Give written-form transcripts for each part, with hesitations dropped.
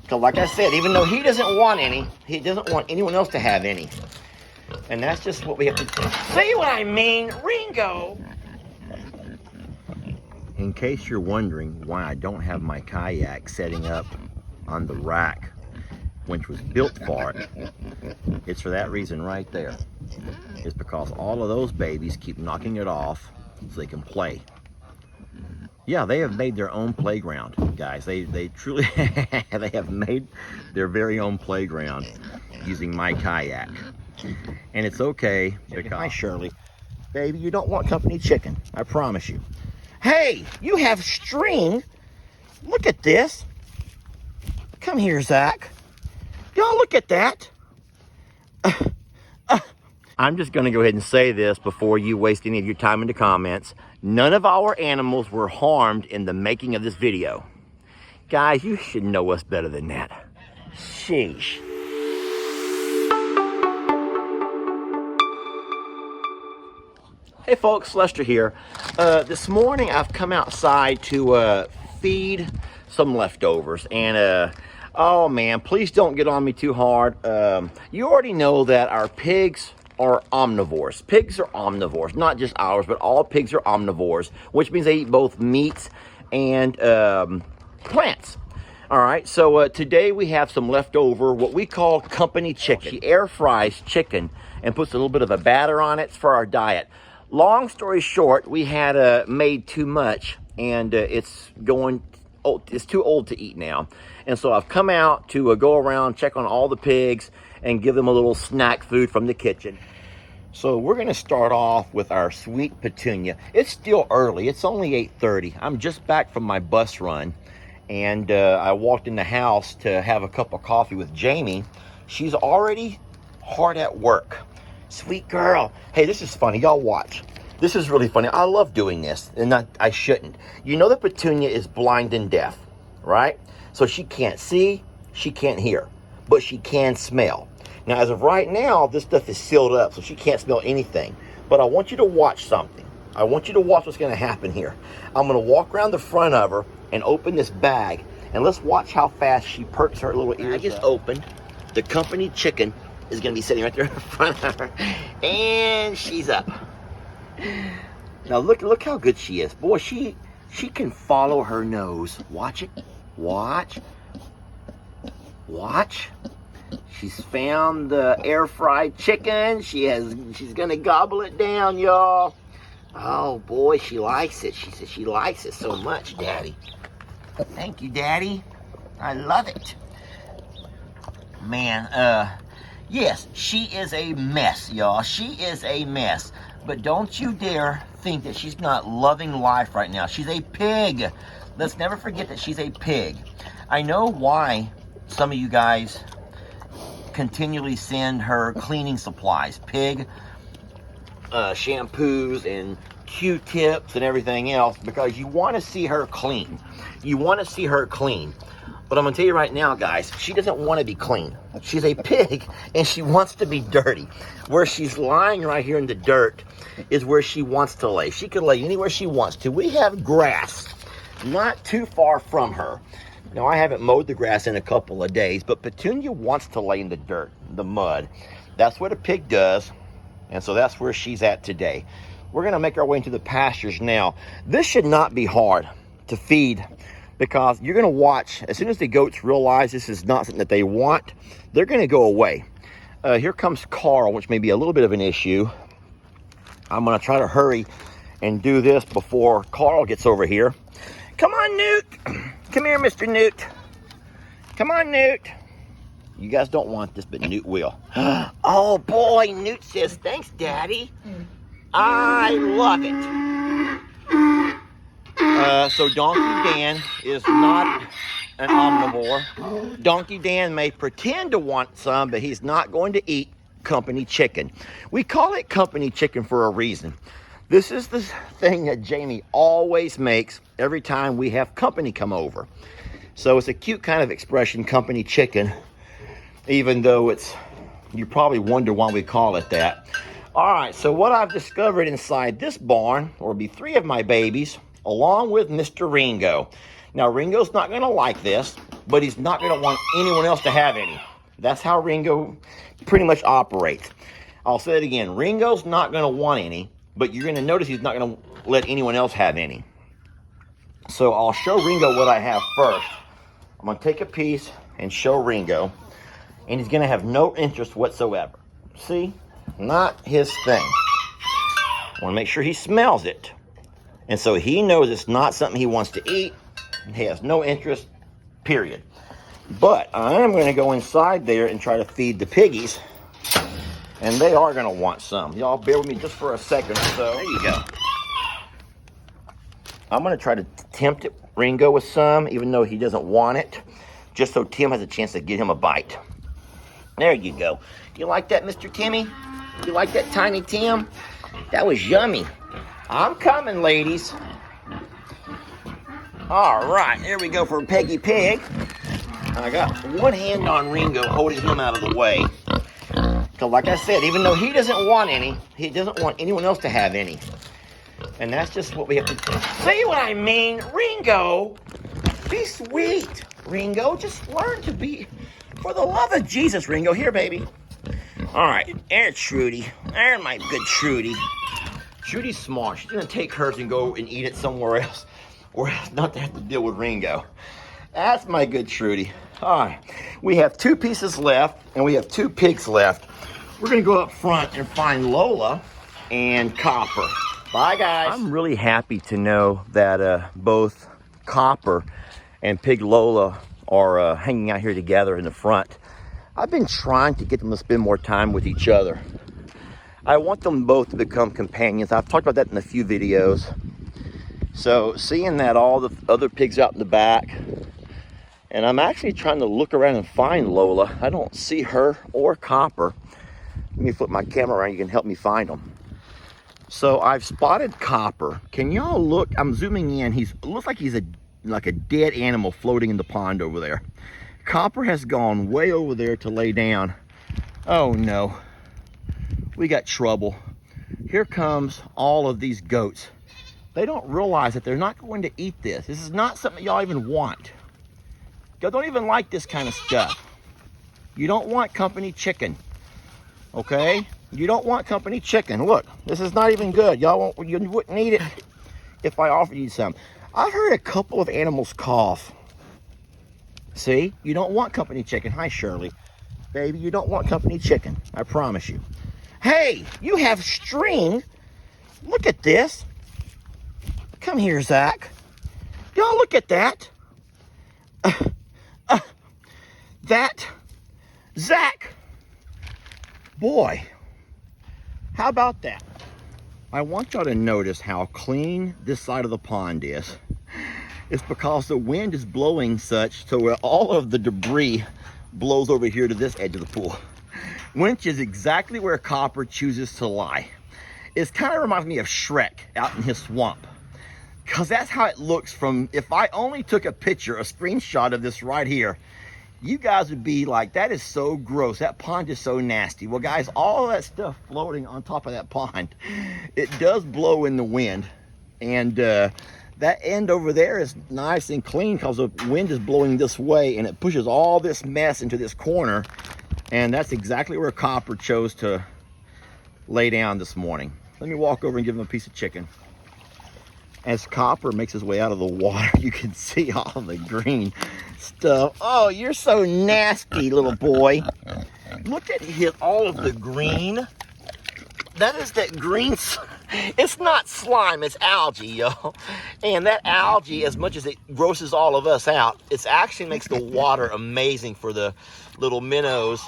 Because like I said, even though he doesn't want any, he doesn't want anyone else to have any. And that's just what we have to do. See what I mean, Ringo? In case you're wondering why I don't have my kayak setting up on the rack, which was built for it, it's for that reason right there. It's because all of those babies keep knocking it off so they can play. Yeah, they have made their own playground, guys. They truly they have made their very own playground using my kayak. And it's okay because... Hi, Shirley. Baby, you don't want company chicken, I promise you. Hey, you have string. Look at this. Come here, Zach. Y'all look at that. I'm just going to go ahead and say this before you waste any of your time in the comments. None of our animals were harmed in the making of this video. Guys, you should know us better than that. Sheesh. Hey folks, Lester here. This morning I've come outside to feed some leftovers, and oh man, please don't get on me too hard. You already know that our pigs are omnivores. Pigs are omnivores, not just ours, but all pigs are omnivores, which means they eat both meats and plants. All right, so today we have some leftover, what we call company chicken. She air fries chicken and puts a little bit of a batter on it for our diet. Long story short, we had made too much, and it's too old to eat now. And so I've come out to go around, check on all the pigs, and give them a little snack food from the kitchen. So we're going to start off with our sweet Petunia. It's still early. It's only 8:30. I'm just back from my bus run, and I walked in the house to have a cup of coffee with Jamie. She's already hard at work. Sweet girl. Hey, this is funny. Y'all watch. This is really funny. I love doing this, and I shouldn't. You know that Petunia is blind and deaf, right? So she can't see, she can't hear, but she can smell. Now, as of right now, this stuff is sealed up, so she can't smell anything. But I want you to watch something. I want you to watch what's going to happen here. I'm going to walk around the front of her and open this bag, and let's watch how fast she perks her little ears. I just opened. The company chicken is going to be sitting right there in front of her, and she's up. Now look how good she is. Boy, she can follow her nose. Watch it. Watch. She's found the air fried chicken. She's gonna gobble it down, y'all. Oh boy, she likes it. She says she likes it so much, Daddy. Thank you, Daddy. I love it. Man, yes, she is a mess, y'all. She is a mess. But don't you dare think that she's not loving life right now. She's a pig. Let's never forget that she's a pig. I know why some of you guys continually send her cleaning supplies. Pig shampoos and Q-tips and everything else, because you want to see her clean. You want to see her clean. But I'm going to tell you right now, guys, she doesn't want to be clean. She's a pig, and she wants to be dirty. Where she's lying right here in the dirt is where she wants to lay. She can lay anywhere she wants to. We have grass not too far from her. Now, I haven't mowed the grass in a couple of days, but Petunia wants to lay in the dirt, the mud. That's what a pig does, and so that's where she's at today. We're going to make our way into the pastures now. This should not be hard to feed, because you're going to watch, as soon as the goats realize this is not something that they want, they're going to go away. Here comes Carl, which may be a little bit of an issue. I'm going to try to hurry and do this before Carl gets over here. Come on, Newt. Come here, Mr. Newt. Come on, Newt. You guys don't want this, but Newt will. Oh, boy, Newt says, thanks, Daddy. I love it. So Donkey Dan is not an omnivore. Donkey Dan may pretend to want some, but he's not going to eat company chicken. We call it company chicken for a reason. This is the thing that Jamie always makes every time we have company come over. So it's a cute kind of expression, company chicken, even though you probably wonder why we call it that. All right, so what I've discovered inside this barn, or be 3 of my babies, along with Mr. Ringo. Now, Ringo's not going to like this, but he's not going to want anyone else to have any. That's how Ringo pretty much operates. I'll say it again. Ringo's not going to want any, but you're going to notice he's not going to let anyone else have any. So I'll show Ringo what I have first. I'm going to take a piece and show Ringo, and he's going to have no interest whatsoever. See? Not his thing. I want to make sure he smells it. And so he knows it's not something he wants to eat. He has no interest, period. But I am going to go inside there and try to feed the piggies. And they are going to want some. Y'all bear with me just for a second or so. There you go. I'm going to try to tempt Ringo with some, even though he doesn't want it, just so Tim has a chance to get him a bite. There you go. You like that, Mr. Timmy? You like that, Tiny Tim? That was yummy. I'm coming, ladies. All right, here we go for Peggy Pig. I got one hand on Ringo holding him out of the way. So like I said, even though he doesn't want any, he doesn't want anyone else to have any. And that's just what we have to do. See what I mean? Ringo, be sweet. Ringo, just learn to be, for the love of Jesus, Ringo. Here, baby. All right, there's Trudy. There's my good Trudy. Trudy's smart. She's going to take hers and go and eat it somewhere else, or not to have to deal with Ringo. That's my good Trudy. All right, we have 2 pieces left, and we have 2 pigs left. We're going to go up front and find Lola and Copper. Bye, guys. I'm really happy to know that both Copper and Pig Lola are hanging out here together in the front. I've been trying to get them to spend more time with each other. I want them both to become companions. I've talked about that in a few videos. So seeing that all the other pigs out in the back, and I'm actually trying to look around and find Lola. I don't see her or Copper. Let me flip my camera around, you can help me find them. So I've spotted Copper. Can y'all look? I'm zooming in. Looks like he's like a dead animal floating in the pond over there. Copper has gone way over there to lay down. Oh no, we got trouble. Here comes all of these goats. They don't realize that they're not going to eat this. This is not something y'all even want. Y'all don't even like this kind of stuff. You don't want company chicken, okay? You don't want company chicken. Look, this is not even good. You wouldn't eat it if I offered you some. I've heard a couple of animals cough. See, you don't want company chicken. Hi, Shirley. Baby, you don't want company chicken. I promise you. Hey, you have string. Look at this. Come here, Zach. Y'all look at that. Zach. Boy, how about that? I want y'all to notice how clean this side of the pond is. It's because the wind is blowing such so where all of the debris blows over here to this edge of the pool, which is exactly where Copper chooses to lie. It kind of reminds me of Shrek out in his swamp, because that's how it looks from, if I only took a picture, a screenshot of this right here, you guys would be like, that is so gross. That pond is so nasty. Well, guys, all of that stuff floating on top of that pond, it does blow in the wind. And that end over there is nice and clean because the wind is blowing this way and it pushes all this mess into this corner. And that's exactly where Copper chose to lay down this morning. Let me walk over and give him a piece of chicken. As Copper makes his way out of the water, you can see all the green stuff. Oh, you're so nasty, little boy. Look at all of the green. That is that green. It's not slime, it's algae, y'all. And that algae, as much as it grosses all of us out, it actually makes the water amazing for the little minnows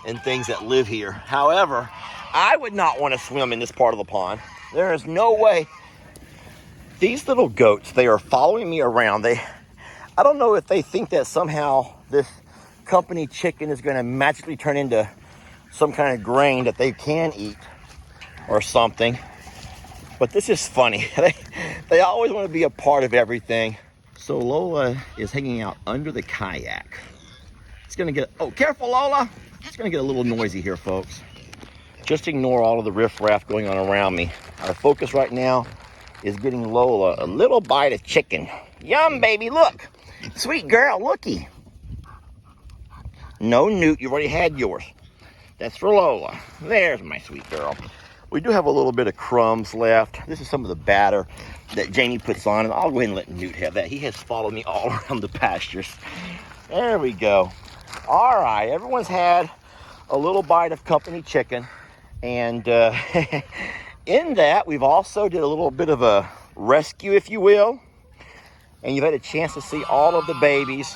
and things that live here. However, I would not want to swim in this part of the pond. There is no way. These little goats, they are following me around. I don't know if they think that somehow this company chicken is going to magically turn into some kind of grain that they can eat or something. But this is funny. They always want to be a part of everything. So Lola is hanging out under the kayak. It's going to get, oh, careful, Lola. It's going to get a little noisy here, folks. Just ignore all of the riffraff going on around me. Our focus right now is getting Lola a little bite of chicken. Yum, baby, look. Sweet girl, looky. No, Newt, you already had yours. That's for Lola. There's my sweet girl. We do have a little bit of crumbs left. This is some of the batter that Janie puts on, and I'll go ahead and let Newt have that. He has followed me all around the pastures. There we go. All right, everyone's had a little bite of company chicken, and in that, we've also did a little bit of a rescue, if you will, and you've had a chance to see all of the babies,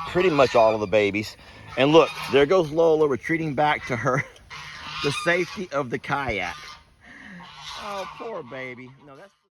pretty much all of the babies. And look, there goes Lola retreating back to her, the safety of the kayak. Oh, poor baby. No, that's